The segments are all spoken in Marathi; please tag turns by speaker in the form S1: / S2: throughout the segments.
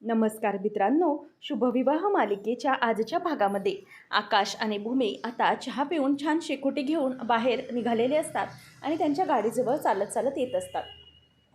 S1: नमस्कार मित्रांनो, शुभविवाह मालिकेच्या आजच्या भागामध्ये आकाश आणि भूमी आता चहा पिऊन छान शेकोटी घेऊन बाहेर निघालेले असतात आणि त्यांच्या गाडीजवळ चालत चालत येत असतात.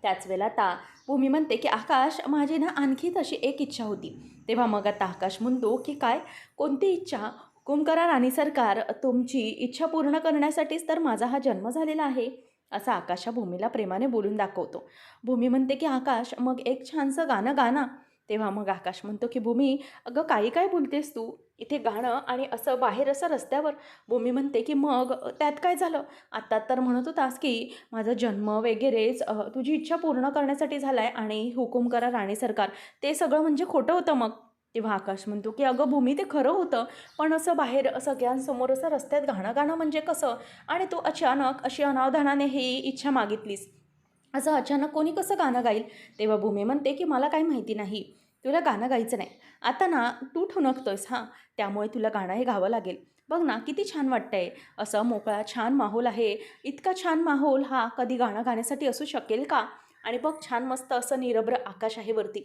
S1: त्याच वेळेला आता भूमी म्हणते की आकाश, माझी ना आणखी तशी एक इच्छा होती. तेव्हा मग आता आकाश म्हणतो की काय, कोणती इच्छा? हुकूम करा राणी सरकार, तुमची इच्छा पूर्ण करण्यासाठीच तर माझा हा जन्म झालेला आहे, असा आकाश हा भूमीला प्रेमाने बोलून दाखवतो. भूमी म्हणते की आकाश, मग एक छानसं गाणं गा ना. तेव्हा मग आकाश म्हणतो की भूमी, अगं काही काय बोलतेस तू, इथे गाणं आणि असं बाहेर असं रस्त्यावर. भूमी म्हणते की मग त्यात काय झालं, आता तर म्हणत होतास की माझा जन्म वगैरेच तुझी इच्छा पूर्ण करण्यासाठी झाला आहे आणि हुकूम करा राणी सरकार, ते सगळं म्हणजे खोटं होतं मग. तेव्हा आकाश म्हणतो की अगं भूमी, ते खरं होतं, पण असं बाहेर सगळ्यांसमोर असं रस्त्यात गाणं गाणं म्हणजे कसं? आणि तू अचानक अशी अनावधानाने ही इच्छा मागितलीस, असं अचानक कोणी कसं गाणं गाईल? तेव्हा भूमी म्हणते की मला काही माहिती नाही, तुला गाणं गायचं नाही. आता ना तू ठुणकतोयस हां, त्यामुळे तुला गाणं हे गावं लागेल. बघ ना किती छान वाटतंय, असं मोकळा छान माहोल आहे. इतका छान माहोल हा कधी गाणं गाण्यासाठी असू शकेल का? आणि बघ छान मस्त असं निरभ्र आकाश आहे वरती,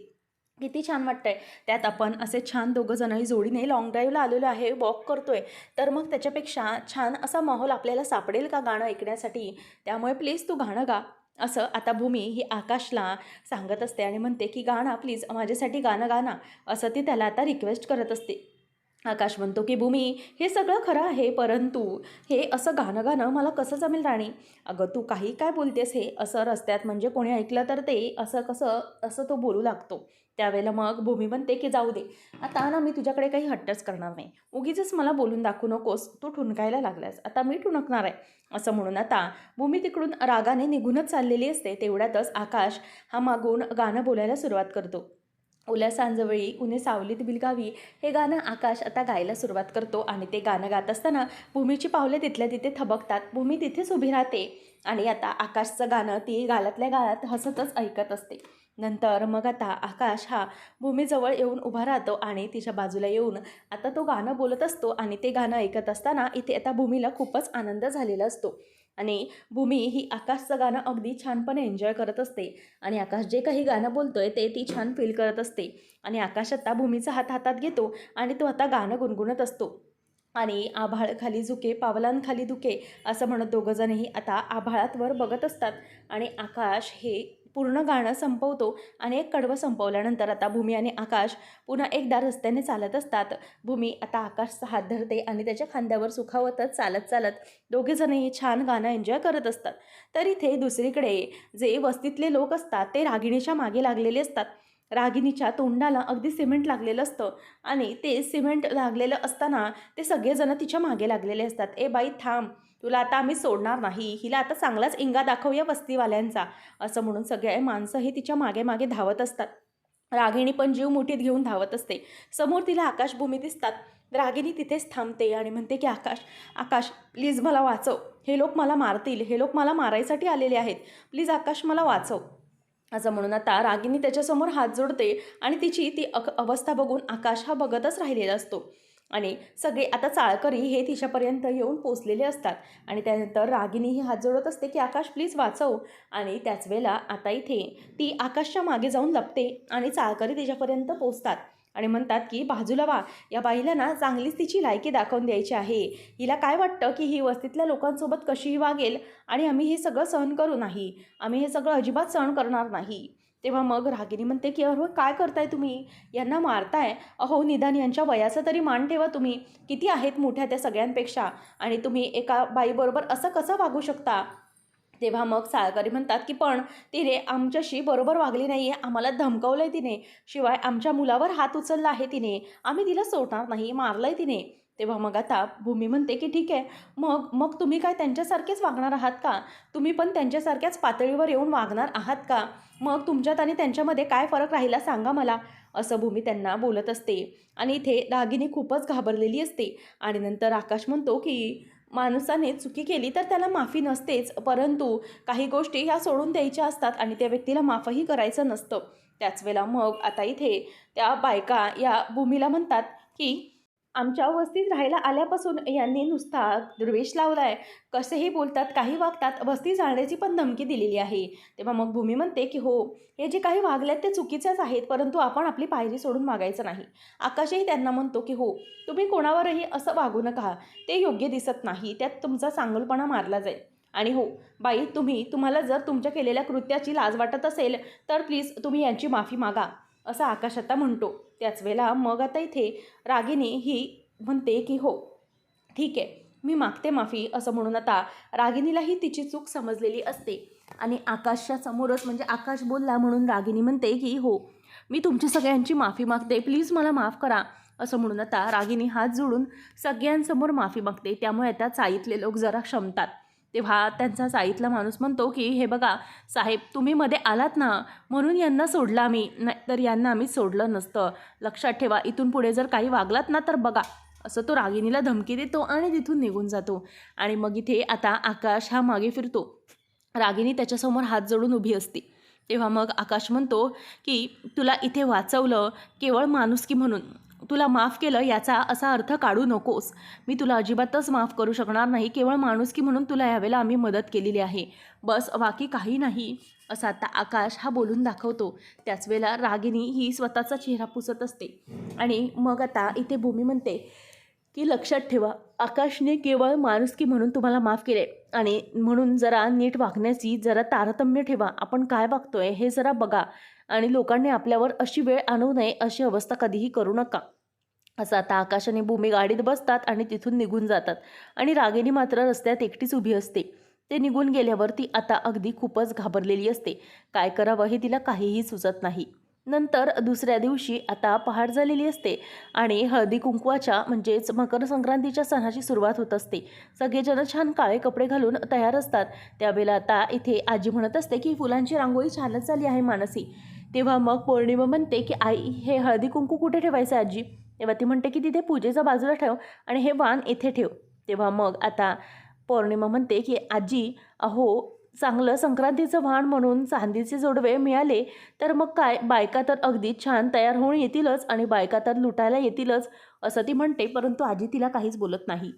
S1: किती छान वाटतंय. त्यात आपण असे छान दोघंजणही जोडीने लाँग ड्राईव्हला आलेलो आहे, वॉक करतोय. तर मग त्याच्यापेक्षा छान असा माहोल आपल्याला सापडेल का गाणं ऐकण्यासाठी? त्यामुळे प्लीज तू गाणं गा, असं आता भूमी ही आकाशला सांगत असते आणि म्हणते की गाणं प्लीज माझ्यासाठी गाणं गा ना, असं ती त्याला आता रिक्वेस्ट करत असते. आकाश म्हणतो की भूमी, हे सगळं खरं आहे, परंतु हे असं गाणं गाणं मला कसं जमेल राणी? अगं तू काही काय बोलतेस हे, असं रस्त्यात म्हणजे कोणी ऐकलं तर ते असं कसं, असं तो बोलू लागतो. त्यावेळेला मग भूमी म्हणते की जाऊ दे, आता ना मी तुझ्याकडे काही हट्टच करणार नाही, उगीचच मला बोलून दाखवू नकोस, तू ठुणकायला लागलास, आता मी ठुणकणार आहे, असं म्हणून आता भूमी तिकडून रागाने निघूनच चाललेली असते. तेवढ्यातच आकाश हा मागून गाणं बोलायला सुरुवात करतो. ओल्या सांजवेळी उन्हे सावलीत बिलगावी, हे गाणं आकाश आता गायला सुरुवात करतो आणि ते गाणं गात असताना भूमीची पावले तिथल्या तिथे थबकतात. भूमी तिथेच उभी राहते आणि आता आकाशचं गाणं ती गालातल्या गालात हसतच ऐकत असते. नंतर मग आता आकाश हा भूमीजवळ येऊन उभा राहतो आणि तिच्या बाजूला येऊन आता तो गाणं बोलत असतो आणि ते गाणं ऐकत असताना इथे आता भूमीला खूपच आनंद झालेला असतो आणि भूमी ही आकाशचं गाणं अगदी छानपणे एन्जॉय करत असते आणि आकाश जे काही गाणं बोलतोय ते ती छान फील करत असते. आणि आकाश आता भूमीचा हात हातात घेतो आणि तो आता गाणं गुणगुणत असतो आणि आभाळ खाली झुके पावलांखाली धुके, असं म्हणत दोघंजणही आता आभाळात वर बघत असतात. आणि आकाश हे पूर्ण गाणं संपवतो आणि एक कडवं संपवल्यानंतर आता भूमी आणि आकाश पुन्हा एकदा रस्त्याने चालत असतात. भूमी आता आकाशचा हात धरते आणि त्याच्या खांद्यावर सुखावतच चालत चालत दोघेजणही छान गाणं एन्जॉय करत असतात. तर इथे दुसरीकडे जे वस्तीतले लोक असतात ते रागिणीच्या मागे लागलेले असतात. रागिणीच्या तोंडाला अगदी सिमेंट लागलेलं असतं आणि ते सिमेंट लागलेलं असताना ते सगळेजण तिच्या मागे लागलेले असतात. ए बाई थांब, तुला आता आम्ही सोडणार नाही, हिला आता चांगलाच इंगा दाखवूया वस्तीवाल्यांचा, असं म्हणून सगळे माणसंही तिच्या मागे मागे धावत असतात. रागिणी पण जीव मुठीत घेऊन धावत असते. समोर तिला आकाशभूमी दिसतात. रागिणी तिथेच थांबते आणि म्हणते की आकाश, आकाश प्लीज मला वाचव, हे लोक मला मारतील, हे लोक मला मारायसाठी आलेले आहेत, प्लीज आकाश मला वाचव, असं म्हणून आता रागिनी त्याच्यासमोर हात जोडते आणि तिची ती अवस्था बघून आकाश हा बघतच राहिलेला असतो. आणि सगळे आता चाळकरी हे तिच्यापर्यंत येऊन पोचलेले असतात आणि त्यानंतर रागिनी ही हात जोडत असते की आकाश प्लीज वाचव. आणि त्याच वेळेला आता इथे ती आकाशच्या मागे जाऊन लपते आणि चाळकरी तिच्यापर्यंत पोचतात आणि म्हणतात की बाजूला वा, या बाईला ना चांगलीच तिची लायकी दाखवून द्यायची आहे, हिला काय वाटतं की ही वस्तीतल्या लोकांसोबत कशीही वागेल आणि आम्ही हे सगळं सहन करू नाही, आम्ही हे सगळं अजिबात सहन करणार नाही. तेव्हा मग रागिनी म्हणते की अहो काय करताय तुम्ही, यांना मारताय, अहो निदान यांच्या वयाचा तरी मान ठेवा तुम्ही, किती आहेत मोठ्या त्या सगळ्यांपेक्षा, आणि तुम्ही एका बाईबरोबर असं कसं वागू शकता? तेव्हा मग साळकरी म्हणतात की पण तिने आमच्याशी बरोबर वागली नाही आहे, आम्हाला धमकवलं आहे तिने, शिवाय आमच्या मुलावर हात उचलला आहे तिने, आम्ही तिला सोडणार नाही, मारलं आहे तिने. तेव्हा मग आता भूमी म्हणते की ठीक आहे, मग मग तुम्ही काय त्यांच्यासारखेच वागणार आहात का? तुम्ही पण त्यांच्यासारख्याच पातळीवर येऊन वागणार आहात का? मग तुमच्यात आणि त्यांच्यामध्ये काय फरक राहिला सांगा मला, असं भूमी त्यांना बोलत असते. आणि इथे रागिनी खूपच घाबरलेली असते. आणि नंतर आकाश म्हणतो की माणसाने चुकी केली तर त्याला माफी नसतेच, परंतु काही गोष्टी ह्या सोडून द्यायच्या असतात आणि त्या व्यक्तीला माफही करायचं नसतं. त्याच वेळेला मग आता इथे त्या बायका या भूमीला म्हणतात की आमच्या वस्तीत राहायला आल्यापासून यांनी नुसता द्वेष लावलाय. कसेही बोलतात, काही वागतात, वस्ती जाळण्याची पण धमकी दिलेली आहे. तेव्हा मग भूमी म्हणते की हो, हे जे काही वागल्यात ते चुकीचेच आहेत, परंतु आपण आपली पायरी सोडून मागायचं नाही. आकाशही त्यांना म्हणतो की हो, तुम्ही कोणावरही असं वागू नका, ते योग्य दिसत नाही, त्यात तुमचा चांगुलपणा मारला जाईल. आणि हो बाई, तुम्हाला जर तुमच्या केलेल्या कृत्याची लाज वाटत असेल तर प्लीज तुम्ही यांची माफी मागा, असं आकाश आता म्हणतो. त्याच वेळेला मग आता इथे रागिनी ही म्हणते की हो ठीक आहे, मी मागते माफी, असं म्हणून आता रागिनीलाही तिची चूक समजलेली असते. आणि आकाशच्या समोरच, म्हणजे आकाश बोलला म्हणून रागिनी म्हणते की हो, मी तुमची सगळ्यांची माफी मागते, प्लीज मला माफ करा, असं म्हणून आता रागिनी हात जोडून सगळ्यांसमोर माफी मागते. त्यामुळे आता चाळीतले लोक जरा क्षमतात. तेव्हा त्यांचा चाळीतला माणूस म्हणतो की हे बघा साहेब, तुम्ही मध्ये आलात ना म्हणून यांना सोडलं आम्ही, नाही तर यांना आम्ही सोडलं नसतं. लक्षात ठेवा, इथून पुढे जर काही वागलात ना तर बघा, असं तो रागिनीला धमकी देतो आणि तिथून निघून जातो. आणि मग इथे आता आकाश हा मागे फिरतो. रागिनी त्याच्यासमोर हात जोडून उभी असते. तेव्हा मग आकाश म्हणतो की तुला इथे वाचवलं केवळ माणुसकी म्हणून, तुला माफ केलं याचा असा अर्थ काढू नकोस. मी तुला अजिबातच माफ करू शकणार नाही, केवळ माणुसकी म्हणून तुला यावेळेला आम्ही मदत केलेली आहे, बस, बाकी काही नाही, असं आता आकाश हा बोलून दाखवतो. त्याच वेळेला रागिनी ही स्वतःचा चेहरा पुसत असते. आणि मग आता इथे भूमी म्हणते की लक्षात ठेवा, आकाशने केवळ माणुसकी म्हणून तुम्हाला माफ केले, आणि म्हणून जरा नीट वागण्याची जरा तारतम्य ठेवा. आपण काय वागतोय हे जरा बघा, आणि लोकांनी आपल्यावर अशी वेळ आणू नये, अशी अवस्था कधीही करू नका, असं आता आकाश आणि भूमी गाडीत बसतात आणि तिथून निघून जातात. आणि रागिनी मात्र रस्त्यात एकटीच उभी असते. ते निघून गेल्यावर ती आता अगदी खूपच घाबरलेली असते. काय करावं हे तिला काहीही सुचत नाही. नंतर दुसऱ्या दिवशी आता पहाट झालेली असते आणि हळदी कुंकवाच्या म्हणजेच मकर संक्रांतीच्या सणाची सुरुवात होत असते. सगळेजण छान काळे कपडे घालून तयार असतात. त्यावेळेला आता इथे आजी म्हणत असते की फुलांची रांगोळी छानच झाली आहे मानसी. तेव्हा मग पौर्णिमा म्हणते की आई, हे हळदी कुंकू कुठे ठेवायचं आजी? तेव्हा ती म्हणते की तिथे पूजेच्या बाजूला ठेव आणि हे वाण इथे ठेव. तेव्हा मग आता पौर्णिमा म्हणते की आजी, अहो चांगलं संक्रांतीचं वाण म्हणून चांदीचे जोडवे मिळाले तर मग काय, बायका तर अगदी छान तयार होऊन येतीलच आणि बायका तर लुटायला येतीलच, असं ती म्हणते. परंतु आजी तिला काहीच बोलत नाही.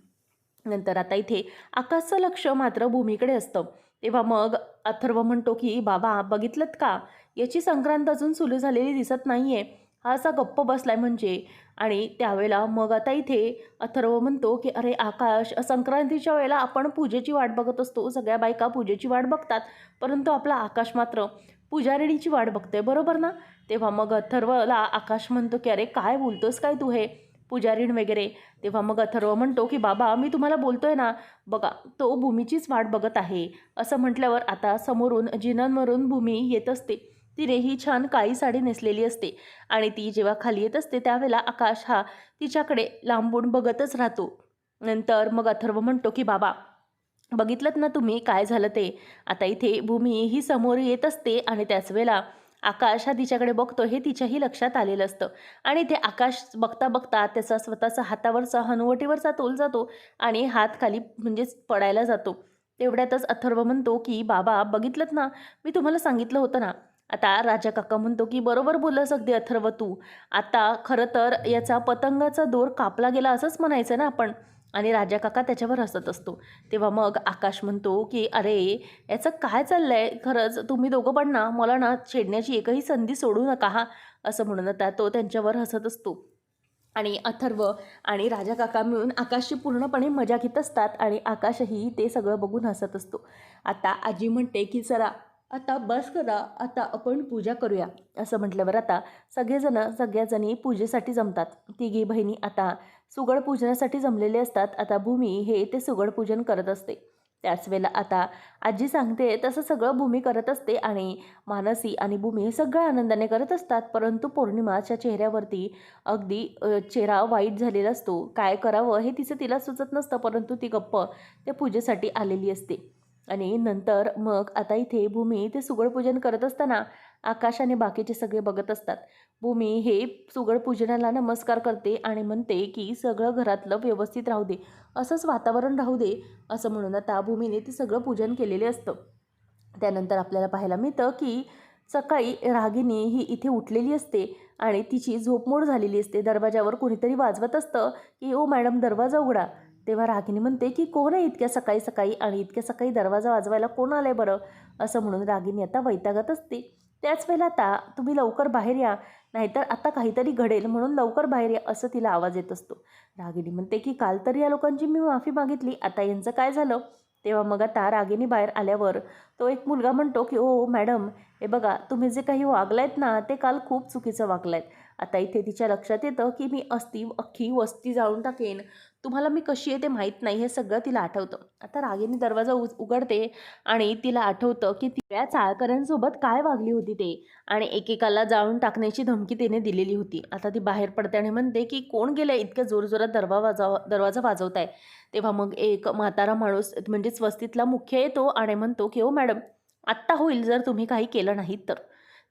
S1: नंतर आता इथे आकाशचं लक्ष मात्र भूमीकडे असतं. तेव्हा मग अथर्व म्हणतो की बाबा बघितलंत का, याची संक्रांत अजून सुरू झालेली दिसत नाही आहे, हा असा गप्प बसलाय म्हणजे. आणि त्यावेळेला मग आता इथे अथर्व म्हणतो की अरे आकाश, संक्रांतीच्या वेळेला आपण पूजेची वाट बघत असतो, सगळ्या बायका पूजेची वाट बघतात, परंतु आपला आकाश मात्र पुजारिणीची वाट बघतोय, बरोबर ना? तेव्हा मग अथर्वला आकाश म्हणतो की अरे काय बोलतोस काय तू, हे पुजारीण वगैरे. तेव्हा मग अथर्व म्हणतो की बाबा मी तुम्हाला बोलतोय ना, बघा तो भूमीचीच वाट बघत आहे, असं म्हटल्यावर आता समोरून जिन्यांवरून भूमी येत असते. तिनेही छान काळी साडी नेसलेली असते आणि ती जेव्हा खाली येत असते त्यावेळेला आकाश हा तिच्याकडे लांबून बघतच राहतो. नंतर मग अथर्व म्हणतो की बाबा बघितलंत ना तुम्ही काय झालं ते. आता इथे भूमी ही समोर येत असते आणि त्याच वेळेला आकाश हा तिच्याकडे बघतो हे तिच्याही लक्षात आलेलं असतं. आणि ते आकाश बघता बघता त्याचा स्वतःचा हातावरचा हनुवटीवरचा तोल जातो आणि हात खाली म्हणजेच पडायला जातो. तेवढ्यातच अथर्व म्हणतो की बाबा बघितलंत ना, मी तुम्हाला सांगितलं होतं ना. आता राजा काका म्हणतो की बरोबर बोललास अगदी अथर्व तू. आता खरं तर याचा पतंगाचा दोर कापला गेला असंच म्हणायचं ना आपण. आणि राजा काका त्याच्यावर हसत असतो. तेव्हा मग आकाश म्हणतो की अरे याचं काय चाललं आहे, खरंच तुम्ही दोघं पण ना मला ना छेडण्याची एकही संधी सोडू नका हा, असं म्हणून आता तो त्यांच्यावर हसत असतो. आणि अथर्व आणि राजा काका मिळून आकाशची पूर्णपणे मजा घेत असतात आणि आकाशही ते सगळं बघून हसत असतो. आता आजी म्हणते की चला आता बस करा, आता आपण पूजा करूया, असं म्हटल्यावर आता सगळ्याजणी पूजेसाठी जमतात. तिघी बहिणी आता सुगड पूजनासाठी जमलेले असतात. आता भूमी हे ते सुगड पूजन करत असते. त्याच वेळेला आता आजी सांगते तसं सगळं भूमी करत असते आणि मानसी आणि भूमी हे सगळं आनंदाने करत असतात. परंतु पौर्णिमाच्या चेहऱ्यावरती अगदी चेहरा वाईट झालेला असतो. काय करावं हे तिला सुचत नसतं, परंतु ती गप्प त्या पूजेसाठी आलेली असते. आणि नंतर मग आता इथे भूमी ते सुगडपूजन करत असताना आकाश आणि बाकीचे सगळे बघत असतात. भूमी हे सुगडपूजनाला नमस्कार करते आणि म्हणते की सगळं घरातलं व्यवस्थित राहू दे, असंच वातावरण राहू दे, असं म्हणून आता भूमीने ते सगळं पूजन केलेले असतं. त्यानंतर आपल्याला पाहायला मिळतं की सकाळी रागिनी ही इथे उठलेली असते आणि तिची झोपमोड झालेली असते. दरवाजावर कोणीतरी वाजवत असतं की ओ मॅडम दरवाजा उघडा. तेव्हा रागिनी म्हणते की कोण आहे इतक्या सकाळी सकाळी आणि इतक्या सकाळी दरवाजा वाजवायला कोण आलं आहे बरं, असं म्हणून रागिनी आता वैतागत असते. त्याच वेळेला आता तुम्ही लवकर बाहेर या, नाहीतर आता काहीतरी घडेल, म्हणून लवकर बाहेर या, असं तिला आवाज येत असतो. रागिनी म्हणते की काल तर या लोकांची मी माफी मागितली, आता यांचं काय झालं. तेव्हा मग आता रागिनी बाहेर आल्यावर तो एक मुलगा म्हणतो की ओ मॅडम, हे बघा तुम्ही जे काही वागलायत ना ते काल खूप चुकीचं वागलायत. आता इथे तिच्या लक्षात येतं की मी अख्खी वस्ती जाळून टाकेन, तुम्हाला मी कशी आहे ते माहीत नाही, हे सगळं तिला आठवतं. आता रागिनी दरवाजा उघडते आणि तिला आठवतं की त्या चाळकऱ्यांसोबत काय वागली होती ते आणि एकेकाला जाळून टाकण्याची धमकी तिने दिलेली होती. आता ती बाहेर पडते आणि म्हणते की कोण गेलं इतक्या जोरजोरात दरवाजा वाजवताय. तेव्हा मग एक म्हातारा माणूस म्हणजेच वस्तीतला मुख्य येतो आणि म्हणतो की ओ मॅडम, आत्ता होईल जर तुम्ही काही केलं नाहीत तर.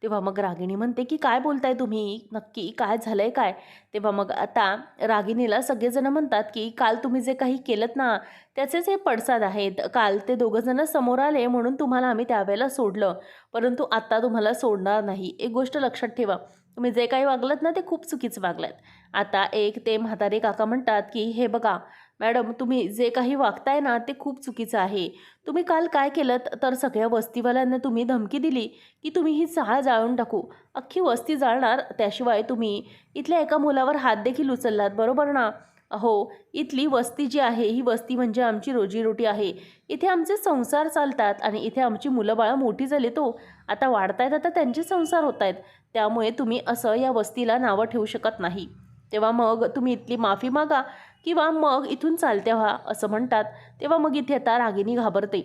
S1: तेव्हा मग रागिनी म्हणते की काय बोलताय तुम्ही, नक्की काय झालंय काय. तेव्हा मग आता रागिनीला सगळेजण म्हणतात की काल तुम्ही जे काही केलं ना त्याचेच हे पडसाद आहेत. काल ते दोघंजणं समोर आले म्हणून तुम्हाला आम्ही त्यावेळेला सोडलं, परंतु आत्ता तुम्हाला सोडणार नाही. एक गोष्ट लक्षात ठेवा, तुम्ही जे काही वागलात ना ते खूप चुकीचं वागलात. आता एक ते म्हातारे काका म्हणतात की हे बघा मॅडम, तुम्ही जे काही वागताय ना ते खूप चुकीचं आहे. तुम्ही काल काय केलं तर सगळ्या वस्तीवाल्यांना तुम्ही धमकी दिली की तुम्ही ही चाळ जाळून टाकू, अख्खी वस्ती जाळणार, त्याशिवाय तुम्ही इथल्या एका मुलावर हात देखील उचललात, बरोबर ना. हो, इथली वस्ती जी आहे ही वस्ती म्हणजे आमची रोजीरोटी आहे. इथे आमचे संसार चालतात आणि इथे आमची मुलं बाळं मोठी झाली तो आता वाढतायत, आता त्यांचे संसार होत आहेत. त्यामुळे तुम्ही असं या वस्तीला नावं ठेवू शकत नाही. तेव्हा मग तुम्ही इथली माफी मागा किंवा मग इथून चालत्या व्हा, असं म्हणतात. तेव्हा मग इथे आता रागिनी घाबरते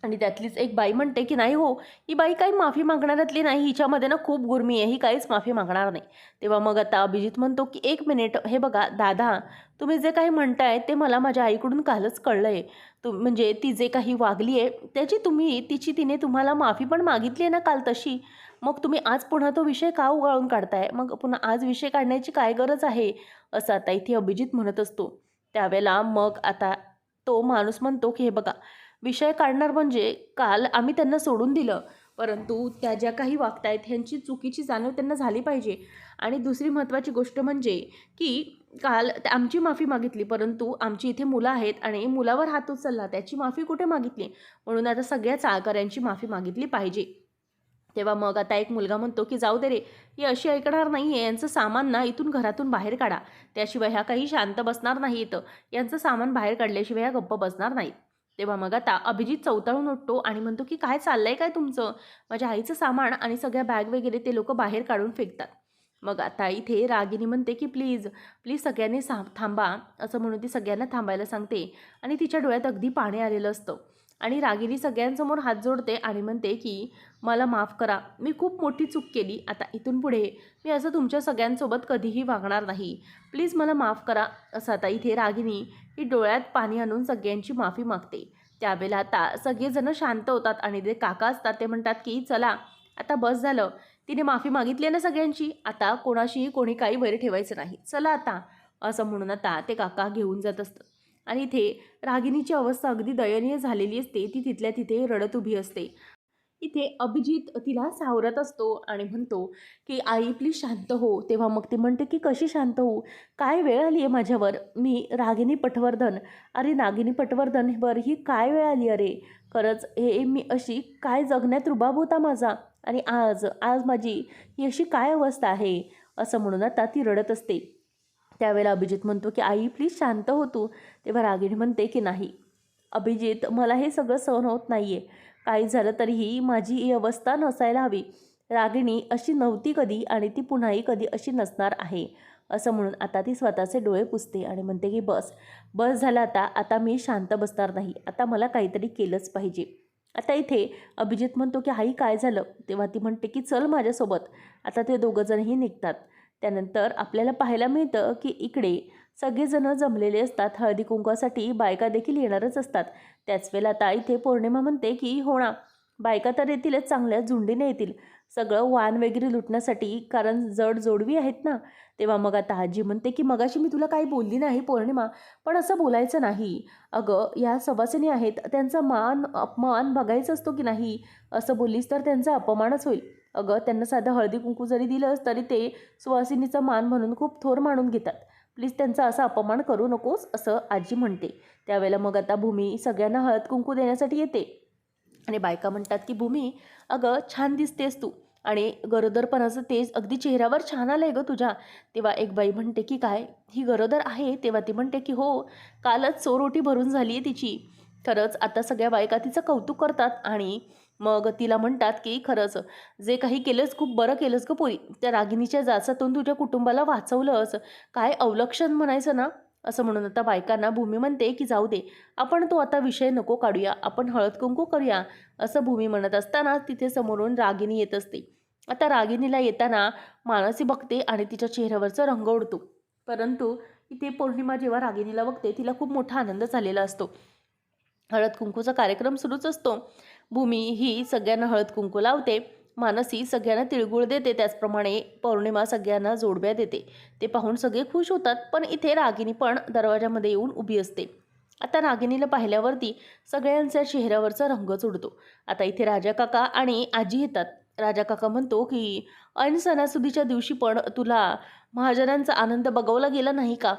S1: आणि त्यातलीच एक बाई म्हणते की नाही हो, ही बाई काही माफी मागणाऱ्यातली नाही, हिच्यामध्ये ना खूप गुरमी आहे, ही काहीच माफी मागणार नाही. तेव्हा मग आता अभिजित म्हणतो की एक मिनिट, हे बघा दादा, तुम्ही जे काही म्हणताय ते मला माझ्या आईकडून कालच कळलं आहे. म्हणजे ती जे काही वागली आहे त्याची तिने तुम्हाला माफी पण मागितली आहे ना काल तशी, मग तुम्ही आज पुन्हा तो विषय का उगाळून काढताय, मग पुन्हा आज विषय काढण्याची काय गरज आहे, असं आता इथे अभिजित म्हणत असतो. त्यावेळेला मग आता तो माणूस म्हणतो की हे बघा, विषय काढणार म्हणजे काल आम्ही त्यांना सोडून दिलं, परंतु त्या ज्या काही वागतायत ह्यांची चुकीची जाणीव त्यांना झाली पाहिजे. आणि दुसरी महत्त्वाची गोष्ट म्हणजे की काल आमची माफी मागितली, परंतु आमची इथे मुलं आहेत आणि मुलावर हात उचलला, त्याची माफी कुठे मागितली, म्हणून आता सगळ्या चाळकऱ्यांची माफी मागितली पाहिजे. तेव्हा मग आता एक मुलगा म्हणतो की जाऊ दे रे, ही अशी ऐकणार नाही आहे, यांचं सामान ना इथून घरातून बाहेर काढा, त्याशिवाय ह्या काही शांत बसणार नाहीत, यांचं सामान बाहेर काढल्याशिवाय ह्या गप्प बसणार नाहीत. तेव्हा मग आता अभिजित चवताळून उठतो आणि म्हणतो की काय चाललंय काय तुमचं, माझ्या आईचं सामान आणि सगळ्या बॅग वगैरे ते लोक बाहेर काढून फेकतात. मग आता इथे रागिनी म्हणते की प्लीज प्लीज सगळ्यांनी थांबा, असं म्हणून ती सगळ्यांना थांबायला सांगते आणि तिच्या डोळ्यात अगदी पाणी आलेलं असतं. आणि रागिनी सगळ्यांसमोर हात जोडते आणि म्हणते की मला माफ करा, मी खूप मोठी चूक केली, आता इथून पुढे मी असं तुमच्या सगळ्यांसोबत कधीही वागणार नाही, प्लीज मला माफ करा, असं आता इथे रागिनी ही डोळ्यात पाणी आणून सगळ्यांची माफी मागते. त्यावेळेला आता सगळेजण शांत होतात आणि जे काका असतात ते म्हणतात की चला आता बस झालं, तिने माफी मागितली ना सगळ्यांची, आता कोणाशीही कोणी काही वैर ठेवायचं नाही, चला आता, असं म्हणून आता ते काका घेऊन जात असतात. आणि इथे रागिनीची अवस्था अगदी दयनीय झालेली असते, ती तिथल्या तिथे रडत उभी असते. इथे अभिजित तिला सावरत असतो आणि म्हणतो की आई प्लीज शांत हो. तेव्हा मग ती म्हणते की कशी शांत होऊ, काय वेळ आली आहे माझ्यावर, मी रागिनी पटवर्धन, अरे नागिनी पटवर्धन वर ही काय वेळ आली, अरे खरंच हे मी अशी काय जगण्यात रुबाब होता माझा, आणि आज आज माझी ही अशी काय अवस्था आहे, असं म्हणून आता ती रडत असते. त्यावेळेला अभिजित म्हणतो की आई प्लीज शांत हो तू. तेव्हा रागिणी म्हणते की नाही अभिजित, मला हे सगळं सहन होत नाही आहे, काही झालं तरीही माझी ही अवस्था नसायला हवी. रागिणी अशी नव्हती कधी आणि ती पुन्हाही कधी अशी नसणार आहे, असं म्हणून आता ती स्वतःचे डोळे पुसते आणि म्हणते की बस बस झालं, आता आता मी शांत बसणार नाही, आता मला काहीतरी केलंच पाहिजे. आता इथे अभिजित म्हणतो की आई काय झालं. तेव्हा ती म्हणते की चल माझ्यासोबत. आता ते दोघंजणही निघतात. त्यानंतर आपल्याला पाहायला मिळतं की इकडे सगळेजण जमलेले असतात, हळदी कुंकवासाठी बायका देखील येणारच असतात. त्याच वेळेला आता इथे पौर्णिमा म्हणते की हो ना, बायका तर येतीलच, चांगल्या झुंडीने येतील, सगळं वाण वगैरे लुटण्यासाठी, कारण जड जोडवी आहेत ना. तेव्हा मग आता आजी म्हणते की मगाशी मी तुला काही बोलली नाही पौर्णिमा, पण असं बोलायचं नाही, अगं या सवासिनी आहेत, त्यांचा मान अपमान बघायचा असतो की नाही, असं बोललीस तर त्यांचा अपमानच होईल. अगं त्यांना साधं हळदी कुंकू जरी दिलंस तरी ते सुवासिनीचा मान म्हणून खूप थोर मानून घेतात. प्लीज त्यांचा असा अपमान करू नकोस असं आजी म्हणते. त्यावेळेला मग आता भूमी सगळ्यांना हळद कुंकू देण्यासाठी येते आणि बायका म्हणतात की भूमी अगं छान दिसतेस तू आणि गरोदरपणाचं तेज अगदी चेहऱ्यावर छान आलं आहे गं तुझ्या. तेव्हा एक बाई म्हणते की काय ही गरोदर आहे. तेव्हा ती म्हणते की हो कालच चोरोटी भरून झाली आहे तिची. खरंच आता सगळ्या बायका तिचं कौतुक करतात आणि मग तिला म्हणतात की खरंच जे काही केलंस खूप बरं केलंस गं पोरी. त्या रागिणीच्या जाचातून तुझ्या कुटुंबाला वाचवलंस. काय अवलक्षण म्हणायचं ना. असं म्हणून आता बायकांना भूमी म्हणते की जाऊ दे आपण तो आता विषय नको काढूया, आपण हळद कुंकू करूया. असं भूमी म्हणत असताना तिथे समोरून रागिणी येत असते. आता रागिणीला येताना मानसी बघते आणि तिच्या चेहऱ्यावरचा रंग उडतो. परंतु इथे पौर्णिमा जेव्हा रागिणीला बघते तिला खूप मोठा आनंद झालेला असतो. हळद कुंकूचा कार्यक्रम सुरूच असतो. भूमी ही सगळ्यांना हळद कुंकू लावते. मानसी सगळ्यांना तिळगुळ देते. त्याचप्रमाणे पौर्णिमा सगळ्यांना जोडव्या देते. ते पाहून सगळे खुश होतात. पण इथे रागिनी पण दरवाजामध्ये येऊन उभी असते. आता रागिनीला पाहिल्यावरती सगळ्यांच्या चेहऱ्यावरचा रंगच उडतो. आता इथे राजा काका आणि आजी येतात. राजा काका म्हणतो की ऐन सणासुदीच्या दिवशी पण तुला महाजनांचा आनंद बघवला गेला नाही का?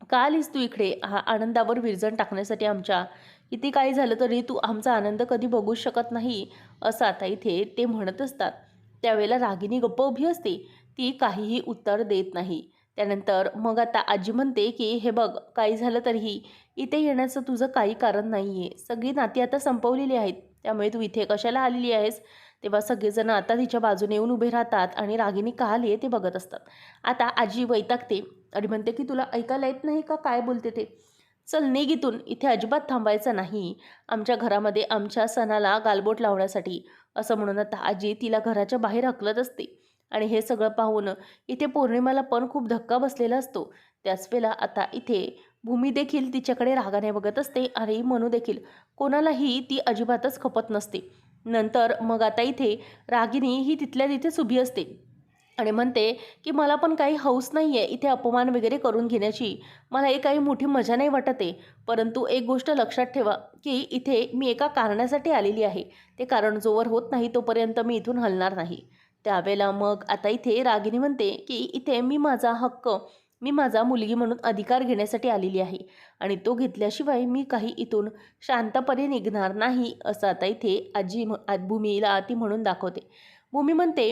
S1: का आलीस तू इकडे हा आनंदावर विरजण टाकण्यासाठी आमच्या? किती काही झालं तरी तू आमचा आनंद कधी बघूच शकत नाही असं आता इथे ते म्हणत असतात. त्यावेळेला रागिनी गप्प उभी असते. ती काहीही उत्तर देत नाही. त्यानंतर मग आता आजी म्हणते की हे बघ काही झालं तरीही इथे येण्याचं तुझं काही कारण नाही आहे. सगळी नाती आता संपवलेली आहेत. त्यामुळे तू इथे कशाला आलेली आहेस? तेव्हा सगळेजण आता तिच्या बाजूने येऊन उभे राहतात आणि रागिनी का आली आहे ते बघत असतात. आता आजी वैतागते आणि म्हणते की तुला ऐकायला येत नाही का काय बोलते ते? चल निघ इथून. इथे अजिबात थांबायचं नाही. आमच्या घरामध्ये आमच्या सणाला गालबोट लावण्यासाठी. असं म्हणून आता आजी तिला घराच्या बाहेर हकलत असते. आणि हे सगळं पाहून इथे पौर्णिमाला पण खूप धक्का बसलेला असतो. त्याच वेळेला आता इथे भूमी देखील तिच्याकडे रागाने बघत असते आणि मनू देखील. कोणालाही ती अजिबातच खपत नसते. नंतर मग आता इथे रागिनी ही तिथल्या तिथेच उभी असते आणि म्हणते की मला पण काही हौस नाही आहे इथे अपमान वगैरे करून घेण्याची. मला ही काही मोठी मजा नाही वाटत आहे. परंतु एक गोष्ट लक्षात ठेवा की इथे मी एका कारणासाठी आलेली आहे. ते कारण जोवर होत नाही तोपर्यंत मी इथून हलणार नाही. त्यावेळेला मग आता इथे रागिनी म्हणते की इथे मी माझा हक्क मी माझा मुलगी म्हणून अधिकार घेण्यासाठी आलेली आहे आणि तो घेतल्याशिवाय मी काही इथून शांतपणे निघणार नाही असं आता इथे भूमीला ती म्हणून दाखवते. भूमी म्हणते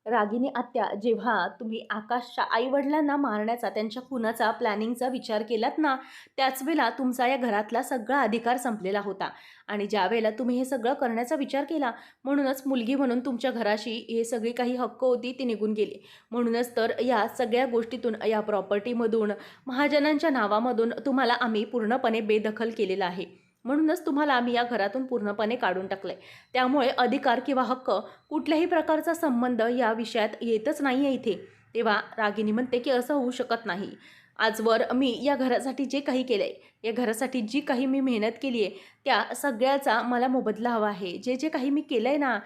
S1: रागिनी आत्या जेव्हा तुम्ही आकाशच्या आईवडिलांना मारण्याचा त्यांच्या खुनाचा प्लॅनिंगचा विचार केलात ना त्याच वेळेला तुमचा या घरातला सगळा अधिकार संपलेला होता आणि ज्या वेळेला तुम्ही हे सगळं करण्याचा विचार केला म्हणूनच मुलगी म्हणून तुमच्या घराशी हे सगळी काही हक्क होती ती निघून गेली. म्हणूनच तर या सगळ्या गोष्टीतून या प्रॉपर्टीमधून महाजनांच्या नावामधून तुम्हाला आम्ही पूर्णपणे बेदखल केलेलं आहे. म्हणूनच तुम्हाला आम्ही या घरातून पूर्णपणे काढून टाकलं आहे. त्यामुळे अधिकार किंवा हक्क कुठल्याही प्रकारचा संबंध या विषयात येतच नाही आहे इथे. तेव्हा रागिनी म्हणते की असं होऊ शकत नाही. आजवर मी या घरासाठी जे काही केलं आहे या घरासाठी जी काही मी मेहनत केली आहे त्या सगळ्याचा मला मोबदला हवा आहे. जे जे काही मी केलं आहे ना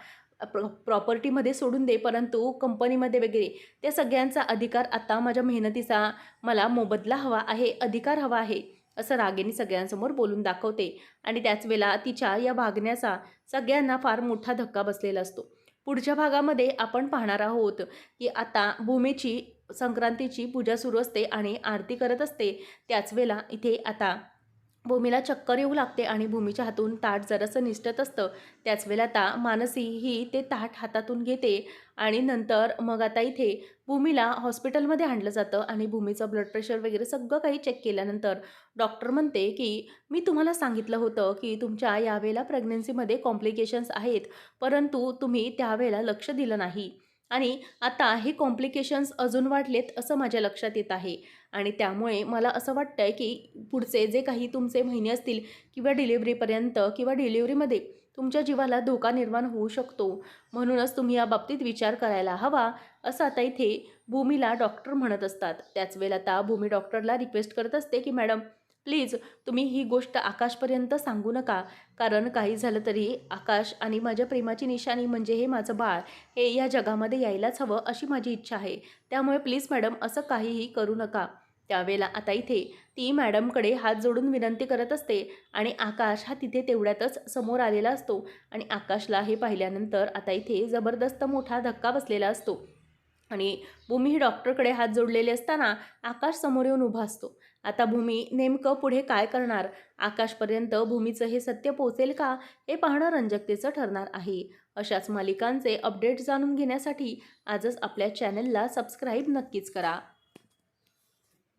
S1: प्रॉपर्टीमध्ये सोडून दे परंतु कंपनीमध्ये वगैरे त्या सगळ्यांचा अधिकार आता माझ्या मेहनतीचा मला मोबदला हवा आहे अधिकार हवा आहे असं रागिनी सगळ्यांसमोर बोलून दाखवते. आणि त्याच वेळेला तिच्या या वागण्याचा सगळ्यांना फार मोठा धक्का बसलेला असतो. पुढच्या भागामध्ये आपण पाहणार आहोत की आता भूमीची संक्रांतीची पूजा सुरू असते आणि आरती करत असते. त्याच वेळेला इथे आता भूमीला चक्कर येऊ लागते आणि भूमीच्या हातून ताट जरासं निसटत असतं. त्याच वेळेला आता मानसी ही ते ताट हातातून घेते आणि नंतर मग आता इथे भूमीला हॉस्पिटलमध्ये आणलं जातं आणि भूमीचं ब्लड प्रेशर वगैरे सगळं काही चेक केल्यानंतर डॉक्टर म्हणते की मी तुम्हाला सांगितलं होतं की तुमच्या यावेळेला प्रेग्नन्सीमध्ये कॉम्प्लिकेशन्स आहेत परंतु तुम्ही त्यावेळेला लक्ष दिलं नाही आणि आता हे कॉम्प्लिकेशन्स अजून वाढलेत असं माझ्या लक्षात येत आहे आणि त्यामुळे मला असं वाटतं आहे की पुढचे जे काही तुमचे महिने असतील किंवा डिलिव्हरीपर्यंत किंवा डिलिव्हरीमध्ये तुमच्या जीवाला धोका निर्माण होऊ शकतो. म्हणूनच तुम्ही या बाबतीत विचार करायला हवा असं आता इथे भूमीला डॉक्टर म्हणत असतात. त्याच वेळेला आता भूमी डॉक्टरला रिक्वेस्ट करत असते की मॅडम प्लीज तुम्ही ही गोष्ट आकाशपर्यंत सांगू नका. कारण काही झालं तरी आकाश आणि माझ्या प्रेमाची निशाणी म्हणजे हे माझं बाळ हे या जगामध्ये यायलाच हवं अशी माझी इच्छा आहे. त्यामुळे प्लीज मॅडम असं काहीही करू नका. त्यावेळेला आता इथे ती मॅडमकडे हात जोडून विनंती करत असते आणि आकाश हा तिथे तेवढ्यातच समोर आलेला असतो आणि आकाशला हे पाहिल्यानंतर आता इथे जबरदस्त मोठा धक्का बसलेला असतो आणि भूमी ही डॉक्टरकडे हात जोडलेले असताना आकाश समोर येऊन उभा असतो. आता भूमी नेमकं पुढे काय करणार, आकाशपर्यंत भूमीचं हे सत्य पोहोचेल का, हे पाहणं रंजकतेचं ठरणार आहे. अशाच मालिकांचे अपडेट्स जाणून घेण्यासाठी आजच आपल्या चॅनलला सबस्क्राईब नक्कीच करा.